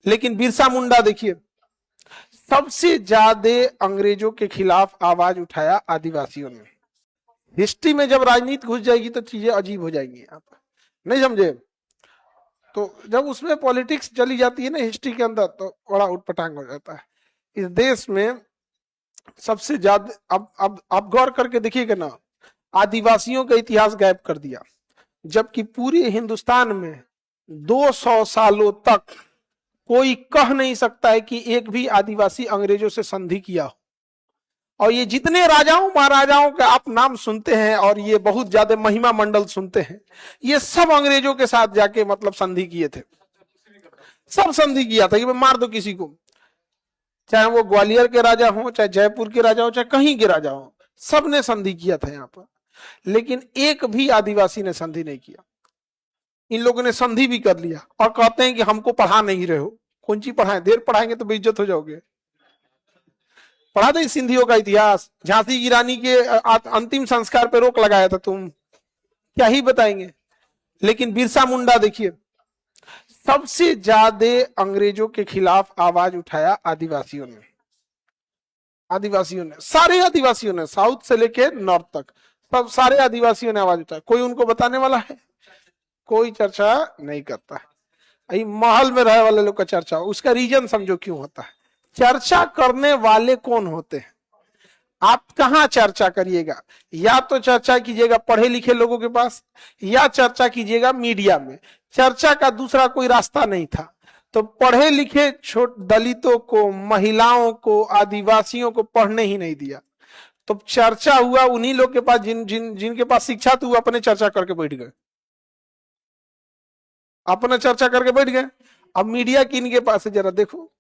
लेकिन बिरसा मुंडा देखिए, सबसे ज्यादा अंग्रेजों के खिलाफ आवाज उठाया आदिवासियों ने। हिस्ट्री में जब राजनीति घुस जाएगी तो चीजें अजीब हो जाएंगी, आप नहीं समझे? तो जब उसमें पॉलिटिक्स चली जाती है ना हिस्ट्री के अंदर, तो बड़ा उटपटांग हो जाता है। इस देश में सबसे ज्यादा, अब आप गौर करके देखिएगा ना, आदिवासियों का इतिहास गायब कर दिया, जबकि पूरे हिंदुस्तान में 200 सालों तक कोई कह नहीं सकता है कि एक भी आदिवासी अंग्रेजों से संधि किया हो। और ये जितने राजाओं महाराजाओं का आप नाम सुनते हैं और ये बहुत ज्यादा महिमा मंडल सुनते हैं, ये सब अंग्रेजों के साथ जाके मतलब संधि किए थे, सब संधि किया था कि मार दो किसी को, चाहे वो ग्वालियर के राजा हो, चाहे जयपुर के राजा हो, चाहे कहीं के राजा हो, सब ने संधि किया था यहाँ पर। लेकिन एक भी आदिवासी ने संधि नहीं किया। इन लोगों ने संधि भी कर लिया और कहते हैं कि हमको पढ़ा नहीं रहे हो। कौन सी पढ़ाएं? देर पढ़ाएंगे तो बेइज्जत हो जाओगे। पढ़ा दे सिंधियों का इतिहास, झांसी की रानी के अंतिम संस्कार पे रोक लगाया था, तुम क्या ही बताएंगे। लेकिन बिरसा मुंडा देखिए, सबसे ज्यादा अंग्रेजों के खिलाफ आवाज उठाया आदिवासियों ने। आदिवासियों ने, सारे आदिवासियों ने, साउथ से लेके नॉर्थ तक, सब सारे आदिवासियों ने आवाज उठाया। कोई उनको बताने वाला है? कोई चर्चा नहीं करता है। महल में रहने वाले लोग का चर्चा, उसका रीजन समझो क्यों होता है। चर्चा करने वाले कौन होते हैं? आप कहां चर्चा करिएगा? या तो चर्चा कीजिएगा पढ़े लिखे लोगों के पास, या चर्चा कीजिएगा मीडिया में। चर्चा का दूसरा कोई रास्ता नहीं था। तो पढ़े लिखे दलितों को, महिलाओं को, आदिवासियों को पढ़ने ही नहीं दिया। तो चर्चा हुआ उन्हीं लोग के पास जिनके पास शिक्षा थी, वो अपने चर्चा करके बैठ गए, अपना चर्चा करके बैठ गए। अब मीडिया किन के पास है जरा देखो।